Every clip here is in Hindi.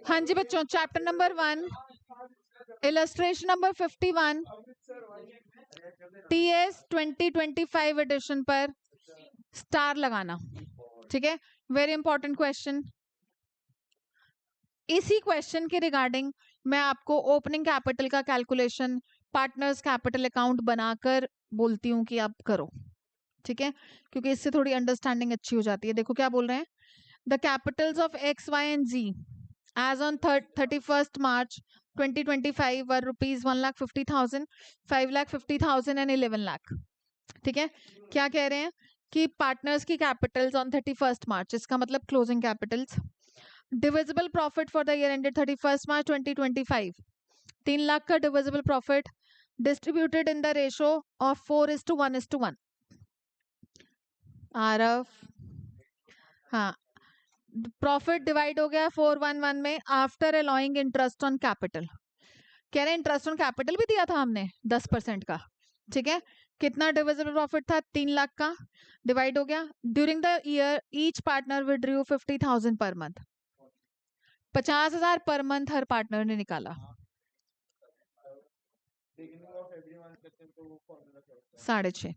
हाँ जी बच्चों, chapter number 1, illustration number 51, TS 2025 edition पर स्टार लगाना। ठीक है, वेरी इंपॉर्टेंट क्वेश्चन। इसी क्वेश्चन के रिगार्डिंग मैं आपको ओपनिंग कैपिटल का कैलकुलेशन पार्टनर्स कैपिटल अकाउंट बनाकर बोलती हूँ कि आप करो। ठीक है, क्योंकि इससे थोड़ी अंडरस्टैंडिंग अच्छी हो जाती है। देखो क्या बोल रहे हैं, the capitals of X Y and G as on 31st March 2025 were rupees 1,50,000, 5,50,000 and 11 lakh। ठीक है, क्या कह रहे हैं कि पार्टनर्स की कैपिटल्स ऑन 31st मार्च, इसका मतलब closing Capitals. Divisible profit for the year ended 31st मार्च 2025, 3 लाख का divisible profit distributed in the ratio of 4:1:1। आरफ, हाँ, प्रॉफिट डिवाइड हो गया 4:1:1 में after allowing interest on capital. कह रहे हैं इंटरेस्ट ऑन कैपिटल भी दिया था हमने 10% का। ठीक है, कितना डिविजिबल प्रॉफिट था, 3 लाख का, डिवाइड हो गया। During the year each partner withdrew 50,000 per month, 50,000 per month her partner ने निकाला। 6.5।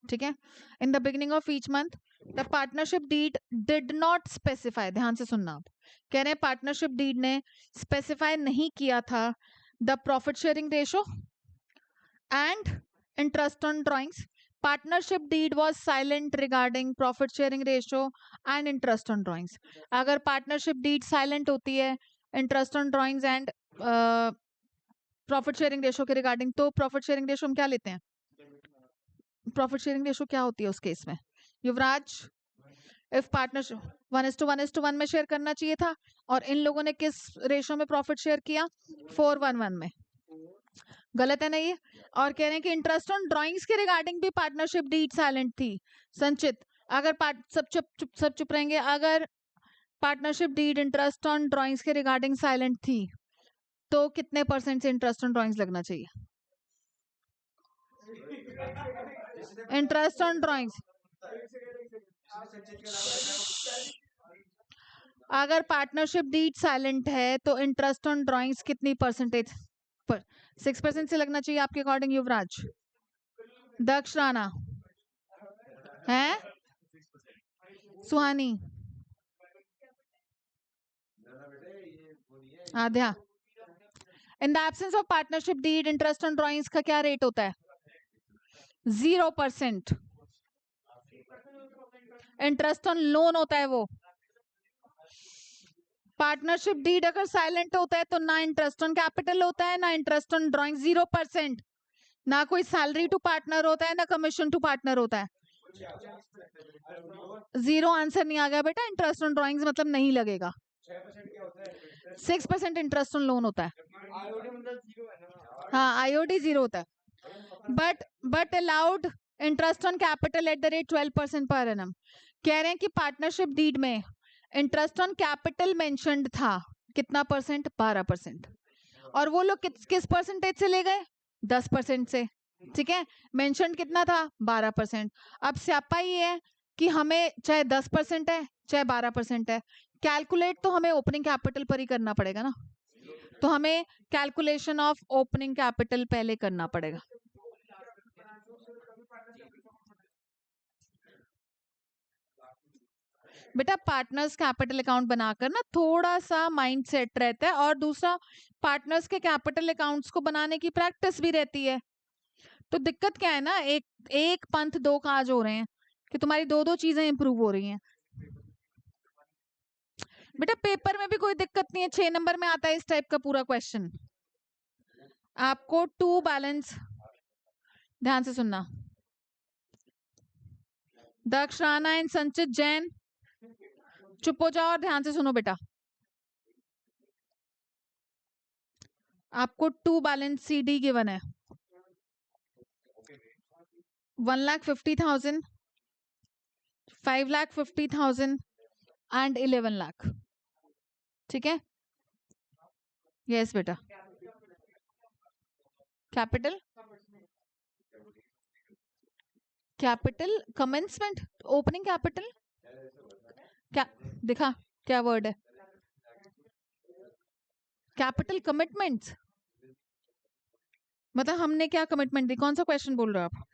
ठीक है, in the beginning of each month the partnership deed did not specify, ध्यान से सुनना आप, कह रहे हैं पार्टनरशिप डीड ने स्पेसिफाई नहीं किया था the profit sharing ratio and interest on drawings. Partnership deed was silent regarding profit sharing ratio and interest on drawings. अगर पार्टनरशिप डीड साइलेंट होती है interest on drawings and profit sharing ratio के रिगार्डिंग, तो प्रॉफिट शेयरिंग रेशो हम क्या लेते हैं, प्रॉफिट शेयरिंग रेशो क्या होती है उस केस में युवराज? इफ पार्टनरशिप 1:1:1 में शेयर करना चाहिए था और इन लोगों ने किस रेशो में प्रॉफिट शेयर किया, 4:1:1 में। गलत है ना ये? और कह रहे हैं कि इंटरेस्ट ऑन ड्राइंग्स के रिगार्डिंग भी पार्टनरशिप डीड साइलेंट थी। संचित, अगर सब चुप रहेंगे, अगर partnership deed interest on drawings के रिगार्डिंग साइलेंट थी तो कितने % से इंटरेस्ट ऑन ड्राइंग्स लगना चाहिए? इंटरेस्ट ऑन ड्राइंग्स, अगर पार्टनरशिप डीड साइलेंट है तो इंटरेस्ट ऑन ड्राइंग्स कितनी परसेंटेज पर? 6% से लगना चाहिए आपके अकॉर्डिंग युवराज? दक्ष राणा है, Suhani, Aadhya. In the absence of partnership deed interest on drawings का क्या रेट होता है? 0%। इंटरेस्ट ऑन लोन होता है वो। पार्टनरशिप डीड अगर साइलेंट होता है तो ना इंटरेस्ट ऑन कैपिटल होता है ना इंटरेस्ट ऑन ड्राइंग, 0%। ना कोई सैलरी टू पार्टनर होता है ना कमीशन टू पार्टनर होता है। 0 आंसर नहीं आ गया बेटा, इंटरेस्ट ऑन ड्राइंग्स मतलब नहीं लगेगा। 6% इंटरेस्ट ऑन लोन होता है। हाँ, आईओडी 0 होता है, but allowed interest on capital at the rate 12% per annum. कह रहे हैं कि पार्टनरशिप डीड में इंटरेस्ट ऑन कैपिटल मेंशन्ड था, कितना परसेंट? 12%। और वो लोग किस परसेंटेज से ले गए? 10% से। ठीक है, मेंशन कितना था? 12%। अब स्यापा ये है कि हमें चाहे 10% है चाहे 12% है, कैलकुलेट तो हमें ओपनिंग कैपिटल पर ही करना पड़ेगा ना, तो हमें कैलकुलेशन ऑफ ओपनिंग कैपिटल पहले करना पड़ेगा। बेटा पार्टनर्स कैपिटल अकाउंट बनाकर ना थोड़ा सा माइंड सेट रहता है, और दूसरा पार्टनर्स के कैपिटल अकाउंट्स को बनाने की प्रैक्टिस भी रहती है। तो दिक्कत क्या है ना, एक पंथ दो काज हो रहे हैं कि तुम्हारी दो दो चीजें इंप्रूव हो रही हैं। बेटा पेपर में भी कोई दिक्कत नहीं है, 6 नंबर में आता है इस टाइप का पूरा क्वेश्चन। आपको टू बैलेंस, ध्यान से सुनना, दक्ष राणा एंड संचित जैन चुप हो जाओ और ध्यान से सुनो बेटा। आपको टू बैलेंस सीडी गिवन है, 1,50,000, 5,50,000 एंड 11 लाख। ठीक है, यस बेटा। Capital, capital commencement, opening capital क्या दिखा, क्या वर्ड है? कैपिटल कमिटमेंट्स मतलब हमने क्या कमिटमेंट दी? कौन सा क्वेश्चन बोल रहे हो आप?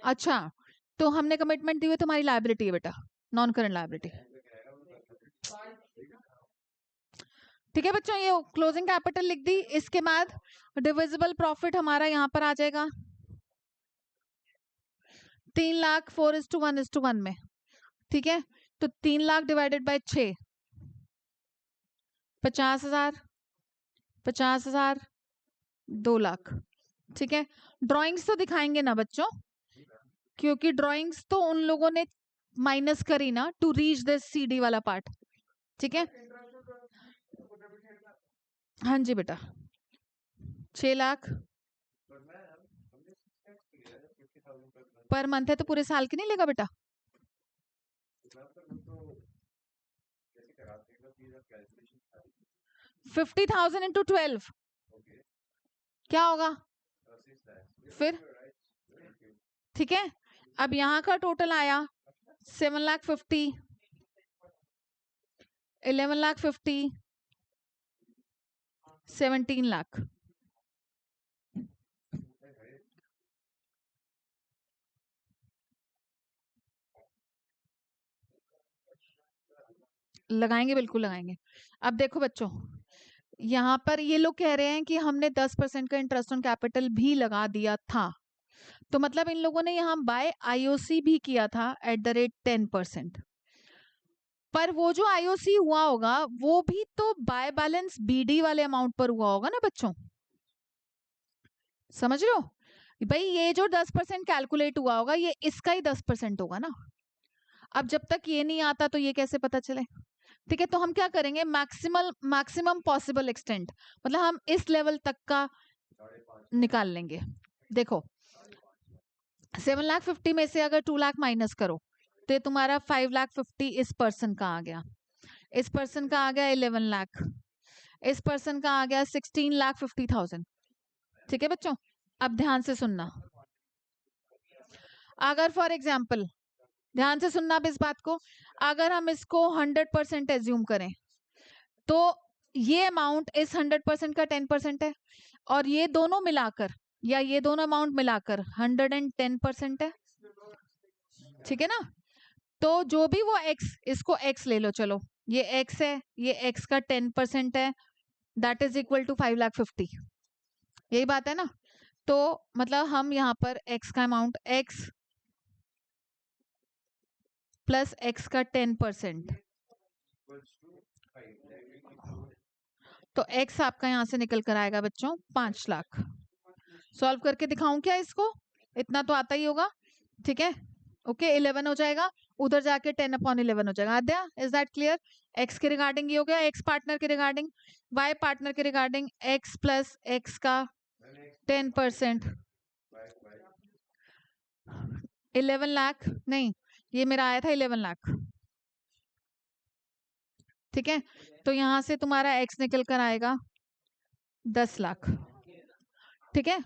अच्छा, तो हमने कमिटमेंट दी हुई तुम्हारी लायबिलिटी है बेटा, नॉन करंट लायबिलिटी। ठीक है बच्चों, ये क्लोजिंग कैपिटल लिख दी। इसके बाद डिविजिबल प्रॉफिट हमारा यहाँ पर आ जाएगा 3 लाख 4:1:1 में। ठीक है, तो 3 लाख डिवाइडेड बाय 6, 50,000, 50,000, 2 लाख। ठीक है, ड्राइंग्स तो दिखाएंगे ना बच्चों, क्योंकि ड्राइंग्स तो उन लोगों ने माइनस करी ना टू रीच दिस सीडी वाला पार्ट। ठीक है, हाँ जी बेटा, 6 लाख पर मंथ है तो पूरे साल की नहीं लेगा बेटा? 50,000 इंटू 12 क्या होगा फिर? ठीक है, अब यहाँ का टोटल आया 7,50,000, 11,50,000, 17 लाख। लगाएंगे, बिल्कुल लगाएंगे। अब देखो बच्चों, यहाँ पर ये लोग कह रहे हैं कि हमने 10% का इंटरेस्ट ऑन कैपिटल भी लगा दिया था, तो मतलब इन लोगों ने यहाँ बाय आईओसी भी किया था एट द रेट 10%। पर वो जो आईओसी हुआ होगा वो भी तो बाय बैलेंस बीडी वाले अमाउंट पर हुआ होगा ना बच्चों, समझ रहे हो भाई? ये जो 10% कैलकुलेट हुआ होगा ये इसका ही 10% होगा ना। अब जब तक ये नहीं आता तो ये कैसे पता चले? ठीक है, तो हम क्या करेंगे, मैक्सिमम पॉसिबल एक्सटेंट, मतलब हम इस लेवल तक का निकाल लेंगे। देखो 7,50,000 में से अगर 2 लाख माइनस करो तो ये तुम्हारा 5,50,000 इस पर्सन का आ गया, इस पर्सन का आ गया 11 लाख, इस पर्सन का आ गया 16,50,000। ठीक है बच्चों, अब ध्यान से सुनना, अगर फॉर एग्जाम्पल ध्यान से सुनना अब इस बात को, अगर हम इसको 100% एज्यूम करें तो ये अमाउंट इस 100% का 10% है, और ये दोनों मिलाकर या ये दोनों अमाउंट मिलाकर 110% है। ठीक है ना, तो जो भी वो x, इसको x ले लो, चलो ये x है, ये x का 10% है, दैट इज इक्वल टू 5,50,000, यही बात है ना। तो मतलब हम यहाँ पर x का अमाउंट x प्लस x का 10%, तो x आपका यहाँ से निकल कर आएगा बच्चों 5 लाख। सॉल्व करके दिखाऊं क्या इसको? इतना तो आता ही होगा। ठीक है, ओके 11 हो जाएगा, उधर जाके 10/11 हो जाएगा। आद्या, इज दैट क्लियर? x के रिगार्डिंग ये हो गया, x पार्टनर के रिगार्डिंग, y पार्टनर के रिगार्डिंग x प्लस x का 10%, 11 लाख, नहीं ये मेरा आया था 11 लाख। ठीक है, तो यहां से तुम्हारा x निकल कर आएगा 10 लाख। ठीक है,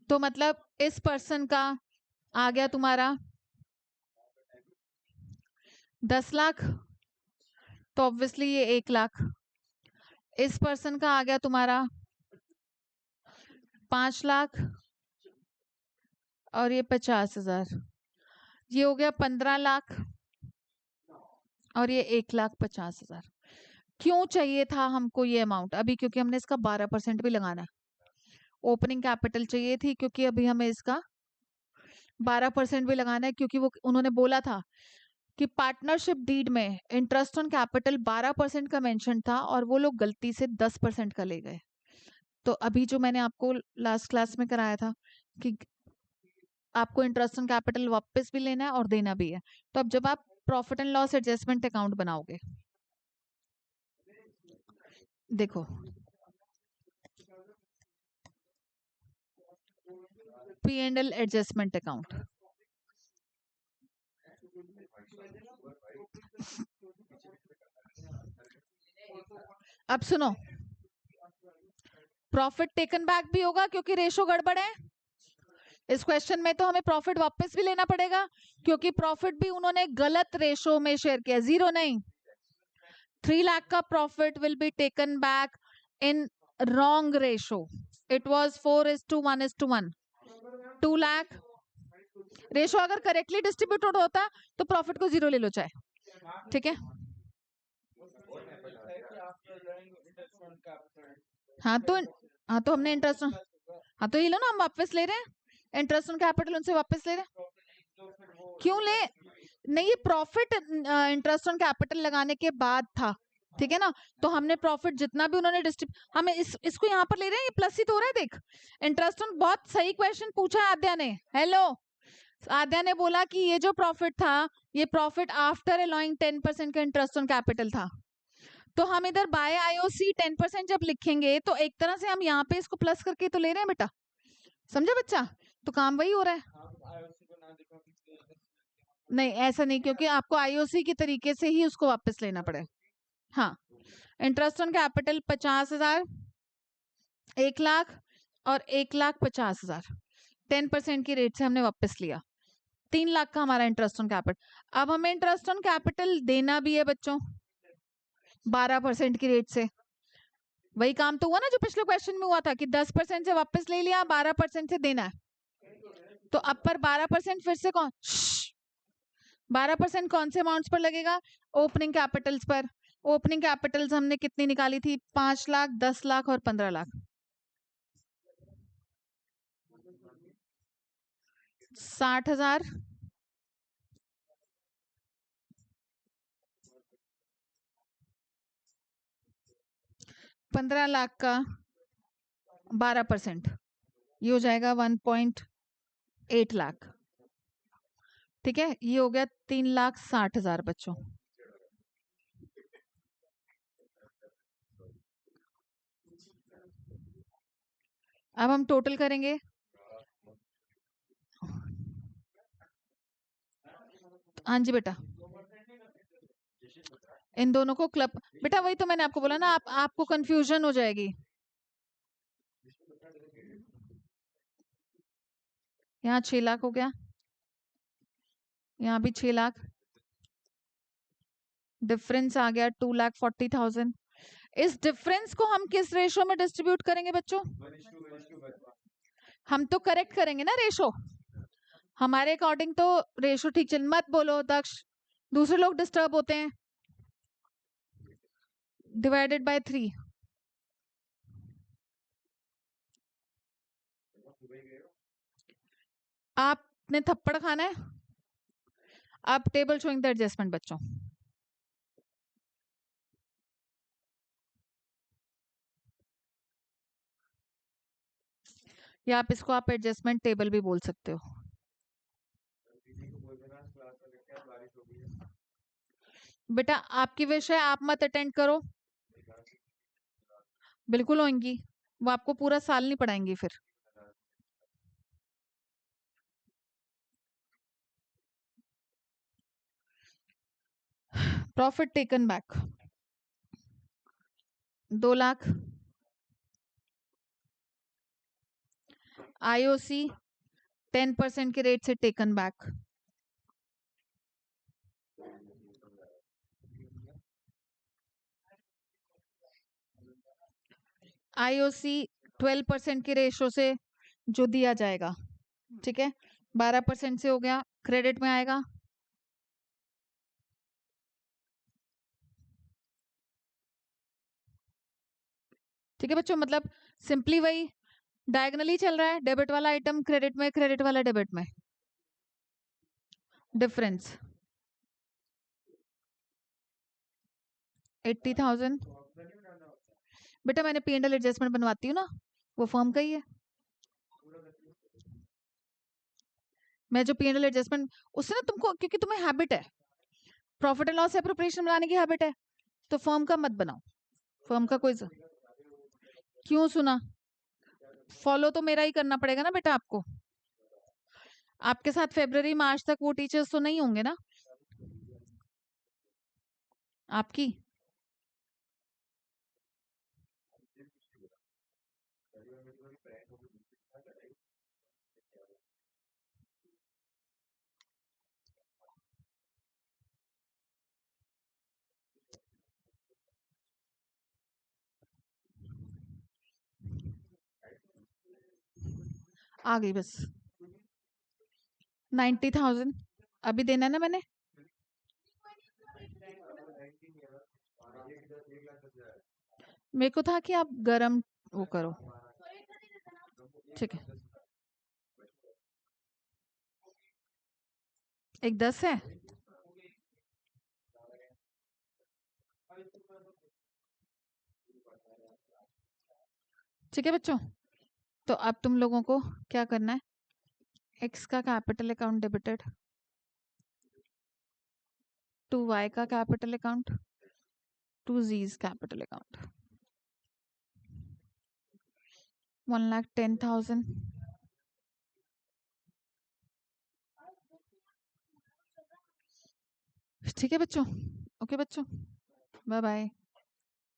तो मतलब इस पर्सन का आ गया तुम्हारा 10 लाख, तो ऑब्वियसली ये 1 लाख। इस पर्सन का आ गया तुम्हारा 5 लाख, और ये 50,000, ये हो गया 15 लाख, और ये 1,50,000। क्यों चाहिए था हमको ये अमाउंट अभी? क्योंकि हमने इसका 12% भी लगाना है। ओपनिंग कैपिटल चाहिए थी क्योंकि अभी हमें इसका 12% भी लगाना है, क्योंकि वो उन्होंने बोला था कि पार्टनरशिप डीड में इंटरेस्ट ऑन कैपिटल 12% का मेंशन था और वो लोग गलती से 10% का ले गए। तो अभी जो मैंने आपको लास्ट क्लास में कराया था कि आपको इंटरेस्ट ऑन कैपिटल वापस भी लेना है और देना भी है, तो अब जब आप profit and loss adjustment account बनाओगे, देखो P&L एडजस्टमेंट अकाउंट, अब सुनो, प्रॉफिट टेकन बैक भी होगा क्योंकि रेशो गड़बड़ है। इस क्वेश्चन में तो हमें प्रॉफिट वापस भी लेना पड़ेगा क्योंकि प्रॉफिट भी उन्होंने गलत रेशो में शेयर किया, 0 नहीं, 3 lakh का profit will be taken back in wrong ratio. It was 4:1:1. 2 lakh ratio अगर करेक्टली डिस्ट्रीब्यूटेड होता तो प्रॉफिट को जीरो ले लो चाहे. ठीक है. हाँ तो हमने इंटरेस्ट, हाँ तो ये लो ना, हम वापस ले रहे हैं इंटरेस्ट ऑन कैपिटल, उनसे वापस ले रहे हैं. क्यों ले? नहीं, ये प्रॉफिट इंटरेस्ट ऑन कैपिटल लगाने के बाद था. ठीक है ना. तो हमने प्रॉफिट जितना भी उन्होंने हमें इसको यहाँ पर ले रहे हैं, ये प्लस ही तो हो रहा है. देख, इंटरेस्ट ऑन, बहुत सही क्वेश्चन पूछा है आद्या ने. हेलो, आद्या ने बोला कि ये जो प्रॉफिट था, ये प्रॉफिट आफ्टर अलाउइंग 10% का इंटरेस्ट ऑन कैपिटल था. तो हम इधर बाय आईओसी 10% जब लिखेंगे तो एक तरह से हम यहाँ पे इसको प्लस करके तो ले रहे हैं बेटा. समझा बच्चा? तो काम वही हो रहा है. नहीं, ऐसा नहीं, क्योंकि आपको आईओसी के तरीके से ही उसको वापस लेना पड़े. हाँ, इंटरेस्ट ऑन कैपिटल 50,000, 1 लाख और 1,50,000 10% की रेट से हमने वापस लिया. 3 लाख का हमारा इंटरेस्ट ऑन कैपिटल. अब हमें इंटरेस्ट ऑन कैपिटल देना भी है बच्चों 12% की रेट से. वही काम तो हुआ ना जो पिछले क्वेश्चन में हुआ था कि 10% से वापस ले लिया, 12% से देना है. तो अब पर 12% फिर से 12% कौन से अमाउंट्स पर लगेगा? ओपनिंग कैपिटल्स पर. ओपनिंग कैपिटल्स हमने कितनी निकाली थी? 5 लाख, 10 लाख और 15 लाख. 60,000, 15 लाख का 12%, ये हो जाएगा 1.8 लाख. ठीक है, ये हो गया 3,60,000 बच्चों. अब हम टोटल करेंगे. हाँ जी बेटा, इन दोनों को क्लब, बेटा वही तो मैंने आपको बोला ना, आपको कंफ्यूजन हो जाएगी. यहाँ 6 लाख हो गया, यहाँ भी 6 लाख, डिफरेंस आ गया 2,40,000. इस डिफरेंस को हम किस रेशो में डिस्ट्रीब्यूट करेंगे बच्चों? हम तो करेक्ट करेंगे ना रेशो, हमारे अकॉर्डिंग तो रेशो ठीक चल. मत बोलो दक्ष, दूसरे लोग डिस्टर्ब होते हैं. Divided by 3. आपने थप्पड़ खाना है. आप टेबल शोइंग द एडजस्टमेंट बच्चों. या आप इसको आप एडजस्टमेंट टेबल भी बोल सकते हो. बेटा आपकी विषय, आप मत अटेंड करो. बिल्कुल होंगी, वो आपको पूरा साल नहीं पढ़ाएंगी फिर. Profit taken back 2 lakh. IOC 10% के रेट से टेकन बैक. आईओसी 12% के रेशो से जो दिया जाएगा. ठीक है, 12% से हो गया, क्रेडिट में आएगा. ठीक है बच्चों, मतलब सिंपली वही डायगनली चल रहा है. डेबिट वाला आइटम क्रेडिट में, क्रेडिट वाला डेबिट में. डिफरेंस 80,000. बेटा मैंने P&L एडजस्टमेंट बनवाती हूँ ना, वो फर्म का ही है. मैं जो P&L एडजस्टमेंट, उससे ना तुमको, क्योंकि तुम्हें हैबिट है, प्रॉफिट एंड लॉस एप्रोप्रिएशन बनाने की हैबिट है, तो फर्म का मत बनाओ. फर्म का कोई क्यों सुना? फॉलो तो मेरा ही करना पड़ेगा ना बेटा आपको. आपके साथ फरवरी मार्च तक वो टीचर्स तो नहीं होंगे ना आपकी. आ गई बस 90,000 अभी देना है ना मैंने। मेरे को था कि आप गरम वो करो। ठीक है, एक 10 है। ठीक है बच्चों, तो अब तुम लोगों को क्या करना है, एक्स का capital account debited, to Y का capital account, to Z's capital account, 1,10,000। ठीक है बच्चों, ओके बच्चों, बाय बाय।